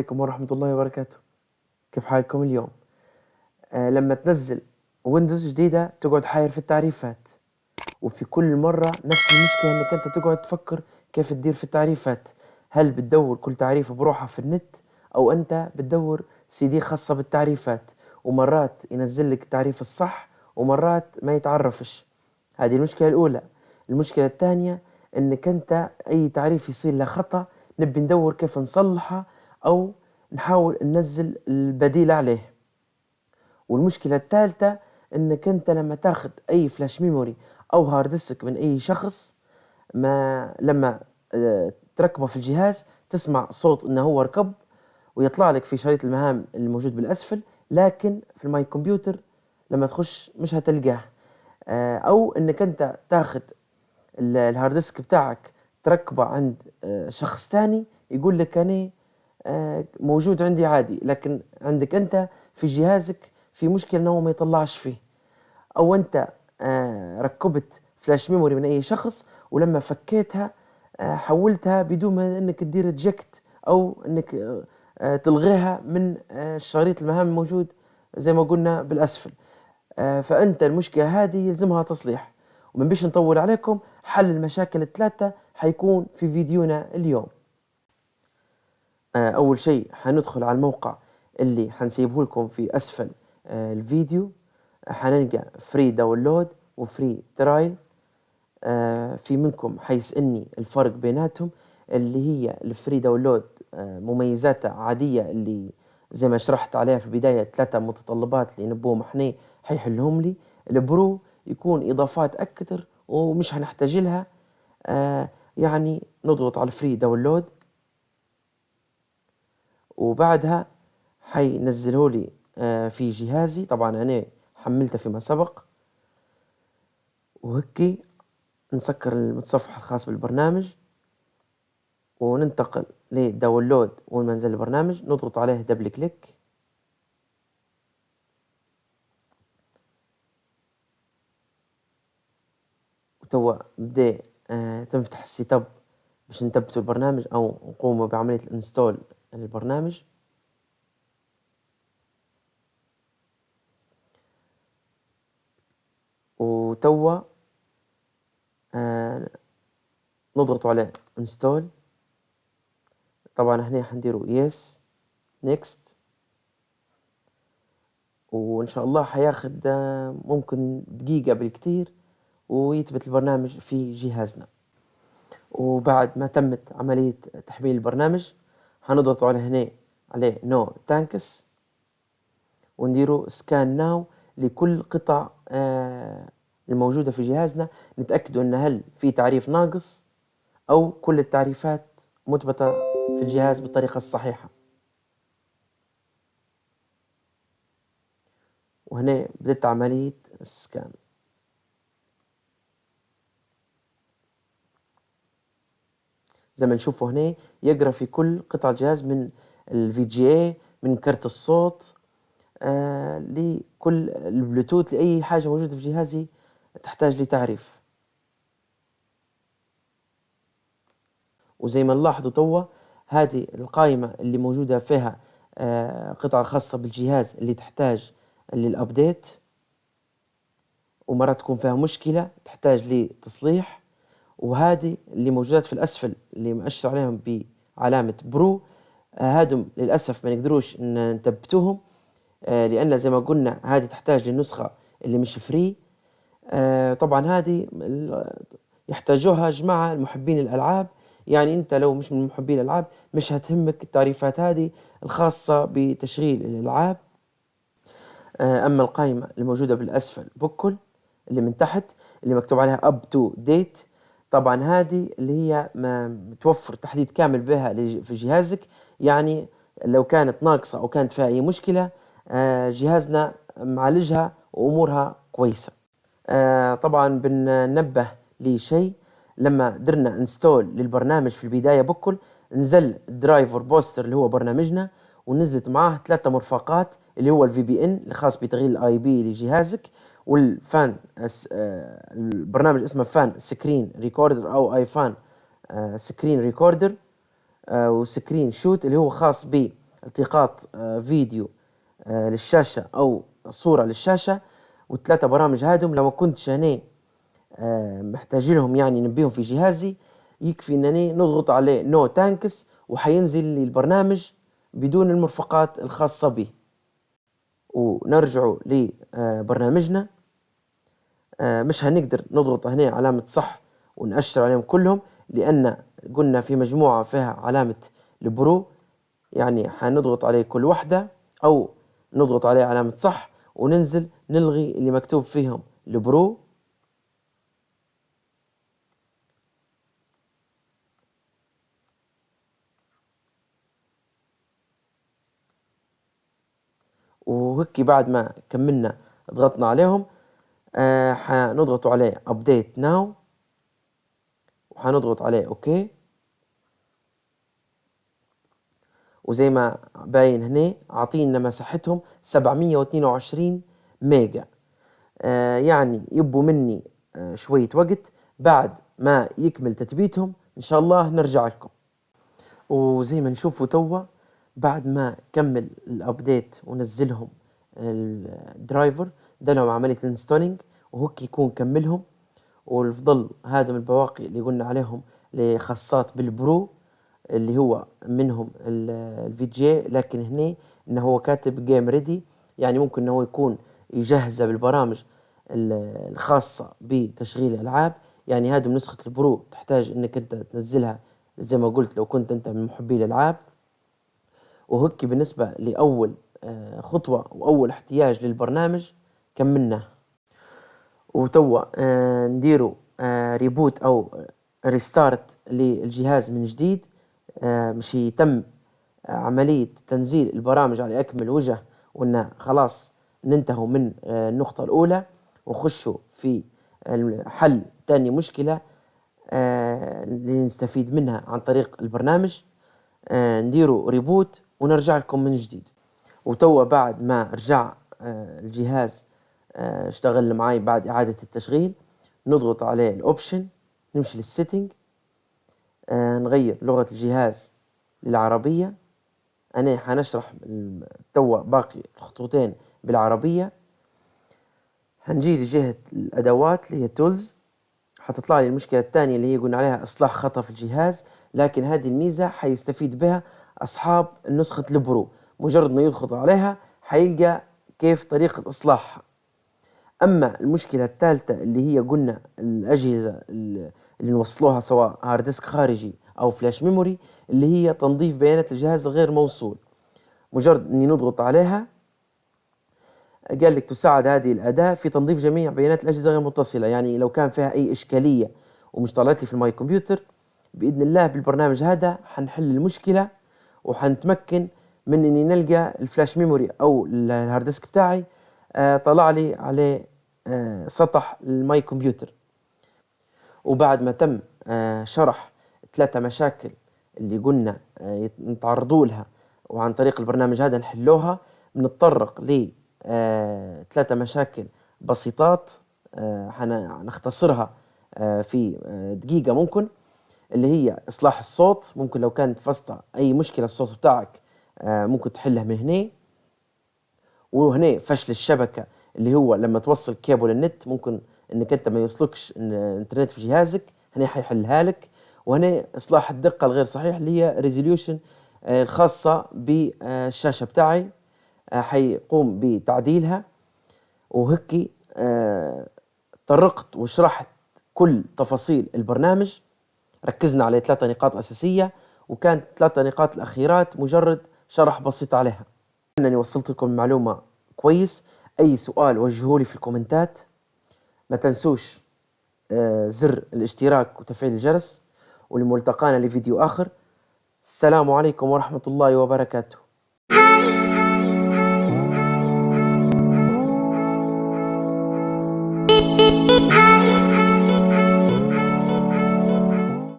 عليكم ورحمة الله وبركاته. كيف حالكم اليوم؟ لما تنزل ويندوز جديدة تقعد حاير في التعريفات، وفي كل مرة نفس المشكلة انك انت تقعد تفكر كيف تدير في التعريفات. هل بتدور كل تعريفة بروحها في النت، او انت بتدور CD خاصة بالتعريفات، ومرات ينزل لك التعريف الصح ومرات ما يتعرفش. هذه المشكلة الأولى. المشكلة الثانية انك انت اي تعريف يصير له خطأ نبي ندور كيف نصلحه او نحاول ننزل البديل عليه. والمشكلة الثالثة انك انت لما تاخد اي فلاش ميموري او هارد ديسك من اي شخص، ما لما تركبه في الجهاز تسمع صوت انه هو ركب ويطلع لك في شريط المهام الموجود بالاسفل، لكن في الماي كمبيوتر لما تخش مش هتلقاه. او انك انت تاخد الهارد ديسك بتاعك تركبه عند شخص تاني يقول لك أنا موجود عندي عادي، لكن عندك أنت في جهازك في مشكلة إنه ما يطلعش فيه. أو أنت ركبت فلاش ميموري من أي شخص ولما فكيتها حولتها بدون ما إنك تدير ريجكت أو إنك تلغيها من الشريط المهام الموجود زي ما قلنا بالأسفل. فأنت المشكلة هذه يلزمها تصليح. ومن بيش نطول عليكم، حل المشاكل الثلاثة حيكون في فيديونا اليوم. أول شيء حندخل على الموقع اللي حنسيبه لكم في أسفل الفيديو. حنلقى فري داونلود وفري ترايل. في منكم حيسألني الفرق بيناتهم. اللي هي الفري داونلود مميزاتها عادية، اللي زي ما شرحت عليها في البداية 3 متطلبات اللي نبوهم احنا حيحلهم لي. البرو يكون إضافات أكثر ومش هنحتاج لها. يعني نضغط على الفري داونلود وبعدها حينزله لي في جهازي. طبعا أنا حملته فيما سبق، وهكي نسكر المتصفح الخاص بالبرنامج وننتقل لداونلود. وين ما نزل البرنامج نضغط عليه دبل كليك، وتوا بدأ تنفتح السيت اب باش نثبتوا البرنامج او نقوموا بعملية الانستول للبرنامج. وتوا نضغطوا عليه انستول. طبعا هنا حنديروا يس نيكست، وان شاء الله حياخد ممكن دقيقة بالكتير ويثبت البرنامج في جهازنا. وبعد ما تمت عملية تحميل البرنامج حنضغطوا على هنا عليه نو تانكس، ونديروا سكان ناو لكل قطع الموجودة في جهازنا، نتأكدوا ان هل في تعريف ناقص او كل التعريفات مثبتة في الجهاز بالطريقة الصحيحة. وهنا بدأت عملية السكان. زي ما نشوفوا هنا يقرأ في كل قطع الجهاز من VGA، من كرت الصوت، لكل البلوتوث، لأي حاجة موجودة في جهازي تحتاج لتعريف. وزي ما نلاحظوا توا هذه القائمة اللي موجودة فيها قطعة خاصة بالجهاز اللي تحتاج للأبديت، ومرات تكون فيها مشكلة تحتاج لتصليح. وهذه اللي موجودات في الأسفل اللي مؤشر عليهم بعلامة برو، هادم للأسف ما نقدروش نثبتوهم، لأن زي ما قلنا هذه تحتاج للنسخة اللي مش فري. طبعا هذه يحتاجوها جماعة المحبين الألعاب. يعني أنت لو مش من محبين الألعاب مش هتهمك التعريفات هذه الخاصة بتشغيل الألعاب. أما القائمة الموجودة بالأسفل بكل اللي من تحت اللي مكتوب عليها up to date، طبعا هذه اللي هي متوفر تحديث كامل بها في جهازك. يعني لو كانت ناقصة أو كانت فيها أي مشكلة جهازنا معالجها وأمورها كويسة. طبعا بننبه لشيء، لما درنا انستول للبرنامج في البداية بكل نزل الدرايفر بوستر اللي هو برنامجنا، ونزلت معاه 3 مرفقات اللي هو الVPN الخاص بتغيير الIP لجهازك، والفان البرنامج اسمه فان سكرين ريكوردر او اي فان سكرين ريكوردر، وسكرين شوت اللي هو خاص التقاط فيديو للشاشة أو صورة للشاشة، والثلاثة برامج هادم لو ما كنتش أنا محتاج لهم يعني نبيهم في جهازي، يكفي أنني نضغط عليه نو تانكس وحينزل لي البرنامج بدون المرفقات الخاصة به. ونرجع لبرنامجنا، مش هنقدر نضغط هنا علامة صح ونأشر عليهم كلهم، لأن قلنا في مجموعة فيها علامة البرو، يعني حنضغط عليه كل واحدة أو نضغط عليه علامة صح وننزل نلغي اللي مكتوب فيهم البرو. وهيك بعد ما كملنا ضغطنا عليهم حنضغط عليه update now وحنضغط عليه اوكي. وزي ما باين هنا عاطينا مساحتهم 722 ميجا. يعني يبوا مني شوية وقت بعد ما يكمل تثبيتهم إن شاء الله نرجع لكم. وزي ما نشوفوا توا بعد ما كمل الابديت ونزلهم الدرايفر دلهم عملية الانستولينج وهوك يكون كملهم، والفضل هذا من البواقي اللي قلنا عليهم اللي خاصات بالبرو اللي هو منهم الفي جي، لكن هنا انه هو كاتب جيم ريدي، يعني ممكن انه هو يكون يجهزه بالبرامج الخاصة بتشغيل الالعاب. يعني هذه نسخة البرو تحتاج انك انت تنزلها زي ما قلت لو كنت انت من محبي الالعاب. وهيك بالنسبة لأول خطوة وأول احتياج للبرنامج كملناه. وتوا نديروا ريبوت أو ريستارت للجهاز من جديد، مش يتم عملية تنزيل البرامج على أكمل وجه، وإن خلاص ننتهوا من النقطة الأولى وخشوا في حل تاني مشكلة اللي نستفيد منها عن طريق البرنامج. نديروا ريبوت ونرجع لكم من جديد. وتوا بعد ما رجع الجهاز اشتغل معي بعد إعادة التشغيل، نضغط عليه الأوبشن، نمشي للسيتنج، نغير لغة الجهاز للعربية. أنا حنشرح توا باقي الخطوتين بالعربية. هنجي لجهة الأدوات اللي هي تولز، حتطلع لي المشكلة الثانية اللي هي قلنا عليها إصلاح خطأ في الجهاز، لكن هذه الميزة حيستفيد بها أصحاب نسخة البرو، مجرد ما يضغط عليها حيلقى كيف طريقة إصلاحها. أما المشكلة الثالثة اللي هي قلنا الأجهزة اللي نوصلوها سواء هارد ديسك خارجي أو فلاش ميموري، اللي هي تنظيف بيانات الجهاز الغير موصول، مجرد أني نضغط عليها قال لك تساعد هذه الأداة في تنظيف جميع بيانات الأجهزة غير متصلة. يعني لو كان فيها أي إشكالية ومش طلعت لي في الماي كمبيوتر، بإذن الله بالبرنامج هذا حنحل المشكلة وحنتمكن من إني نلقى الفلاش ميموري أو الهارد ديسك بتاعي طلع لي عليه سطح الماي كمبيوتر. وبعد ما تم شرح 3 مشاكل اللي قلنا نتعرضوا لها وعن طريق البرنامج هذا نحلوها، بنتطرق ل 3 مشاكل بسيطات حنختصرها في دقيقة ممكن، اللي هي إصلاح الصوت. ممكن لو كانت فسطة أي مشكلة الصوت بتاعك ممكن تحلها من هنا. وهنا فشل الشبكة اللي هو لما توصل كيبل النت ممكن انك انت ما يوصلكش الانترنت في جهازك، هنا حيحلها لك. وهنا اصلاح الدقة الغير صحيح اللي هي ريزوليوشن الخاصة بالشاشة بتاعي حيقوم بتعديلها. وهيك طرقت وشرحت كل تفاصيل البرنامج، ركزنا على 3 نقاط أساسية، وكانت 3 نقاط الأخيرات مجرد شرح بسيط عليها. أنني وصلت لكم المعلومة كويس. أي سؤال وجهولي في الكومنتات. ما تنسوش زر الاشتراك وتفعيل الجرس، ولملتقانا لفيديو آخر. السلام عليكم ورحمة الله وبركاته.